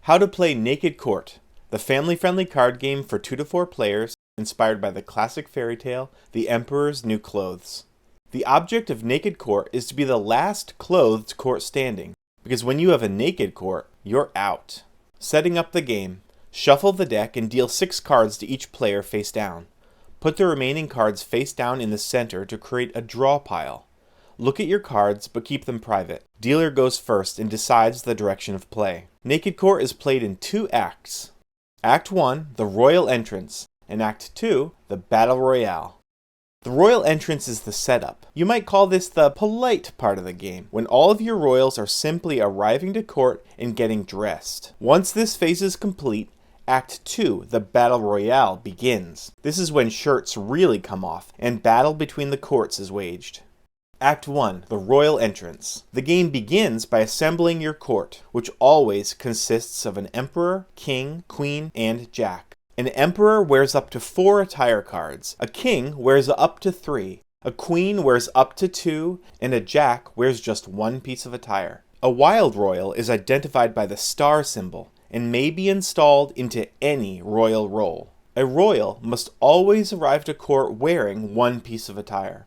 How to play Naked Court, the family-friendly card game for 2 to 4 players, inspired by the classic fairy tale, The Emperor's New Clothes. The object of Naked Court is to be the last clothed court standing, because when you have a naked court, you're out. Setting up the game. Shuffle the deck and deal 6 cards to each player face down. Put the remaining cards face down in the center to create a draw pile. Look at your cards, but keep them private. Dealer goes first and decides the direction of play. Naked Court is played in 2 acts. Act 1, the Royal Entrance, and Act 2, the Battle Royale. The Royal Entrance is the setup. You might call this the polite part of the game, when all of your royals are simply arriving to court and getting dressed. Once this phase is complete, Act 2, the Battle Royale, begins. This is when shirts really come off, and battle between the courts is waged. Act 1, the Royal Entrance. The game begins by assembling your court, which always consists of an emperor, king, queen, and jack. An emperor wears up to 4 attire cards, a king wears up to 3, a queen wears up to 2, and a jack wears just 1 piece of attire. A wild royal is identified by the star symbol and may be installed into any royal role. A royal must always arrive to court wearing 1 piece of attire.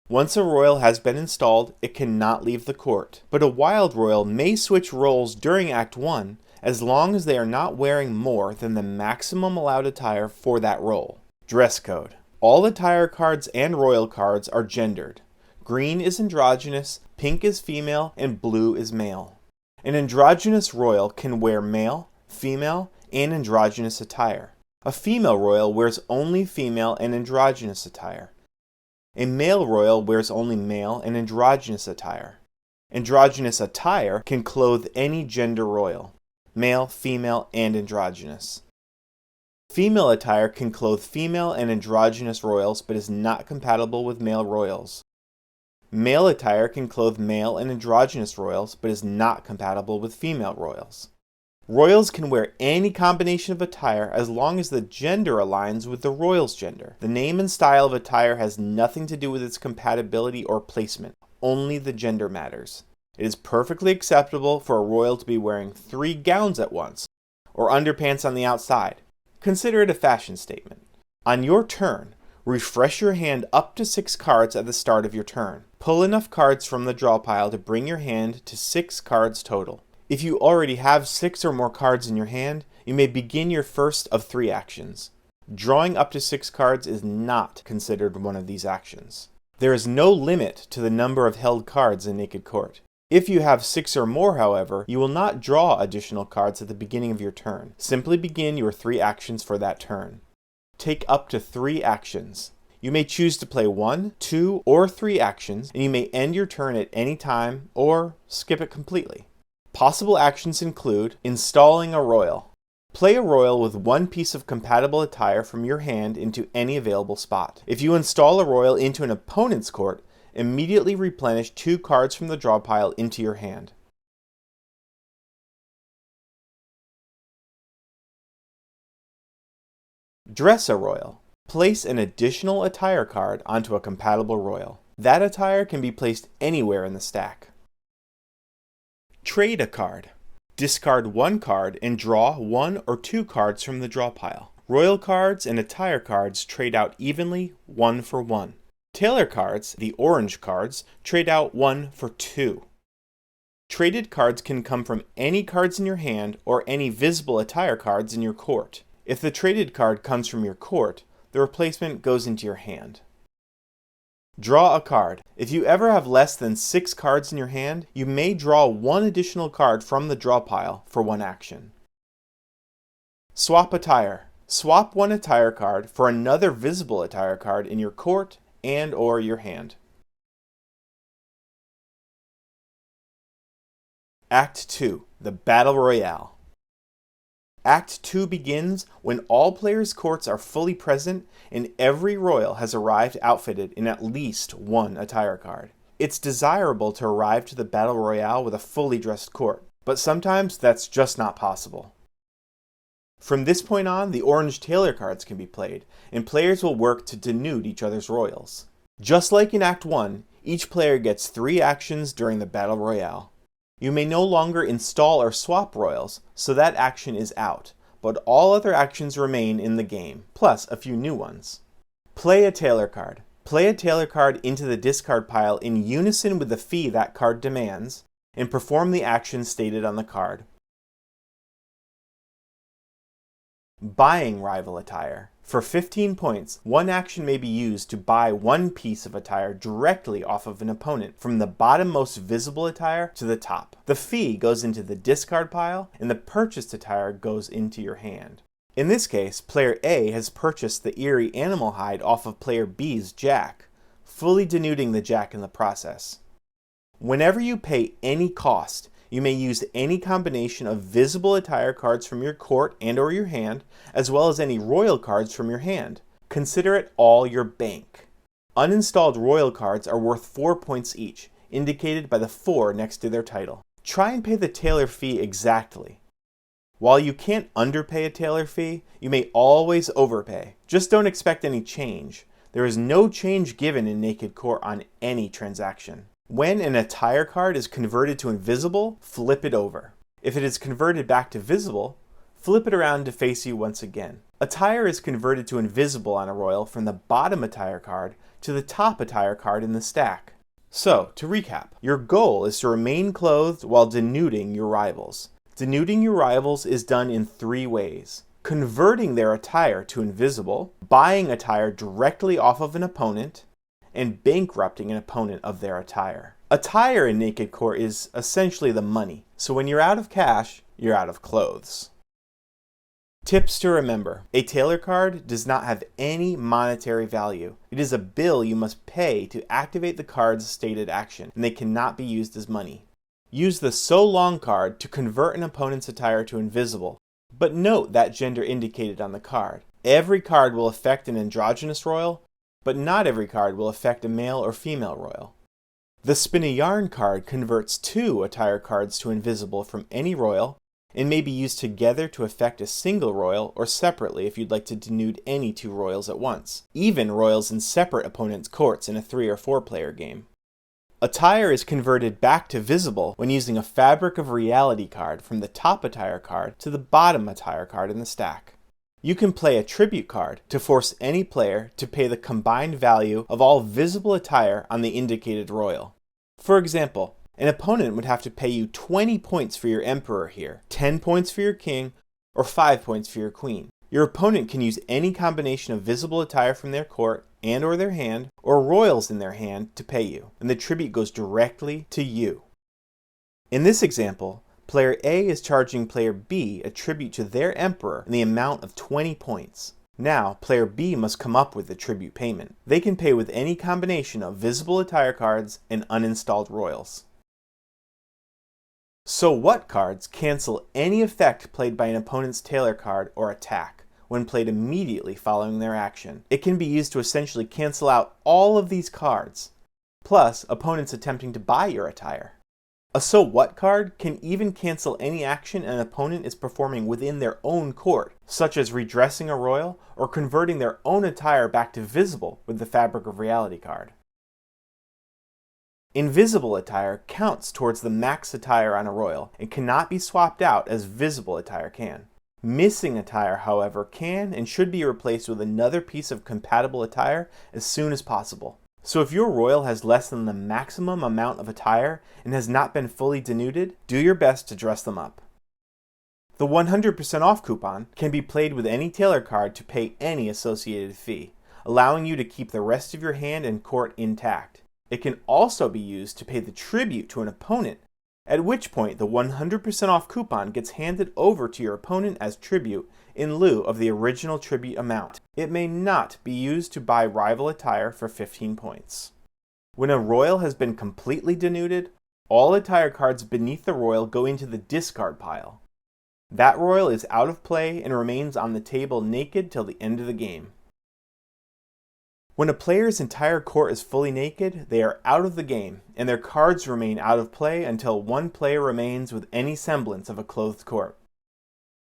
Once a royal has been installed, it cannot leave the court, but a wild royal may switch roles during Act 1 as long as they are not wearing more than the maximum allowed attire for that role. Dress code. All attire cards and royal cards are gendered. Green is androgynous, pink is female, and blue is male. An androgynous royal can wear male, female, and androgynous attire. A female royal wears only female and androgynous attire. A male royal wears only male and androgynous attire. Androgynous attire can clothe any gender royal. Male, female, and androgynous. Female attire can clothe female and androgynous royals but is not compatible with male royals. Male attire can clothe male and androgynous royals but is not compatible with female royals. Royals can wear any combination of attire as long as the gender aligns with the royal's gender. The name and style of attire has nothing to do with its compatibility or placement. Only the gender matters. It is perfectly acceptable for a royal to be wearing 3 gowns at once, or underpants on the outside. Consider it a fashion statement. On your turn, refresh your hand up to 6 cards at the start of your turn. Pull enough cards from the draw pile to bring your hand to 6 cards total. If you already have 6 or more cards in your hand, you may begin your first of 3 actions. Drawing up to 6 cards is not considered one of these actions. There is no limit to the number of held cards in Naked Court. If you have 6 or more, however, you will not draw additional cards at the beginning of your turn. Simply begin your 3 actions for that turn. Take up to 3 actions. You may choose to play 1, 2, or 3 actions, and you may end your turn at any time or skip it completely. Possible actions include installing a royal. Play a royal with 1 piece of compatible attire from your hand into any available spot. If you install a royal into an opponent's court, immediately replenish 2 cards from the draw pile into your hand. Dress a royal. Place an additional attire card onto a compatible royal. That attire can be placed anywhere in the stack. Trade a card. Discard 1 card and draw 1 or 2 cards from the draw pile. Royal cards and attire cards trade out evenly, 1 for 1. Tailor cards, the orange cards, trade out 1 for 2. Traded cards can come from any cards in your hand or any visible attire cards in your court. If the traded card comes from your court, the replacement goes into your hand. Draw a card. If you ever have less than 6 cards in your hand, you may draw 1 additional card from the draw pile for 1 action. Swap attire. Swap 1 attire card for another visible attire card in your court and or your hand. Act 2, the Battle Royale. Act 2 begins when all players' courts are fully present and every royal has arrived outfitted in at least 1 attire card. It's desirable to arrive to the Battle Royale with a fully dressed court, but sometimes that's just not possible. From this point on, the orange Tailor cards can be played, and players will work to denude each other's royals. Just like in Act 1, each player gets 3 actions during the Battle Royale. You may no longer install or swap royals, so that action is out, but all other actions remain in the game, plus a few new ones. Play a Tailor card. Play a Tailor card into the discard pile in unison with the fee that card demands, and perform the action stated on the card. Buying rival attire. For 15 points, one action may be used to buy one piece of attire directly off of an opponent, from the bottom-most visible attire to the top. The fee goes into the discard pile, and the purchased attire goes into your hand. In this case, player A has purchased the eerie animal hide off of player B's jack, fully denuding the jack in the process. Whenever you pay any cost, you may use any combination of visible attire cards from your court and or your hand, as well as any royal cards from your hand. Consider it all your bank. Uninstalled royal cards are worth 4 points each, indicated by the 4 next to their title. Try and pay the Tailor fee exactly. While you can't underpay a Tailor fee, you may always overpay. Just don't expect any change. There is no change given in Naked Court on any transaction. When an attire card is converted to invisible, flip it over. If it is converted back to visible, flip it around to face you once again. Attire is converted to invisible on a royal from the bottom attire card to the top attire card in the stack. So, to recap, your goal is to remain clothed while denuding your rivals. Denuding your rivals is done in 3 ways. Converting their attire to invisible, buying attire directly off of an opponent, and bankrupting an opponent of their attire. Attire in Naked Court is essentially the money, so when you're out of cash, you're out of clothes. Tips to remember. A Tailor card does not have any monetary value. It is a bill you must pay to activate the card's stated action, and they cannot be used as money. Use the So Long card to convert an opponent's attire to invisible, but note that gender indicated on the card. Every card will affect an androgynous royal, but not every card will affect a male or female royal. The Spin a Yarn card converts 2 attire cards to invisible from any royal, and may be used together to affect a single royal or separately if you'd like to denude any 2 royals at once, even royals in separate opponents' courts in a 3 or 4 player game. Attire is converted back to visible when using a Fabric of Reality card from the top attire card to the bottom attire card in the stack. You can play a tribute card to force any player to pay the combined value of all visible attire on the indicated royal. For example, an opponent would have to pay you 20 points for your emperor here, 10 points for your king, or 5 points for your queen. Your opponent can use any combination of visible attire from their court and or their hand, or royals in their hand to pay you, and the tribute goes directly to you. In this example, player A is charging player B a tribute to their emperor in the amount of 20 points. Now, player B must come up with the tribute payment. They can pay with any combination of visible attire cards and uninstalled royals. So what cards cancel any effect played by an opponent's Tailor card or attack when played immediately following their action? It can be used to essentially cancel out all of these cards, plus opponents attempting to buy your attire. A So What card can even cancel any action an opponent is performing within their own court, such as redressing a royal or converting their own attire back to visible with the Fabric of Reality card. Invisible attire counts towards the max attire on a royal and cannot be swapped out as visible attire can. Missing attire, however, can and should be replaced with another piece of compatible attire as soon as possible. So if your royal has less than the maximum amount of attire and has not been fully denuded, do your best to dress them up. The 100% off coupon can be played with any Tailor card to pay any associated fee, allowing you to keep the rest of your hand and court intact. It can also be used to pay the tribute to an opponent, at which point the 100% off coupon gets handed over to your opponent as tribute in lieu of the original tribute amount. It may not be used to buy rival attire for 15 points. When a royal has been completely denuded, all attire cards beneath the royal go into the discard pile. That royal is out of play and remains on the table naked till the end of the game. When a player's entire court is fully naked, they are out of the game, and their cards remain out of play until one player remains with any semblance of a clothed court.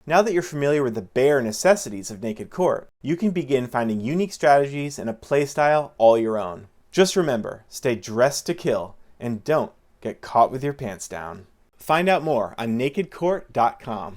Now that you're familiar with the bare necessities of Naked Court, you can begin finding unique strategies and a playstyle all your own. Just remember, stay dressed to kill, and don't get caught with your pants down. Find out more on nakedcourt.com.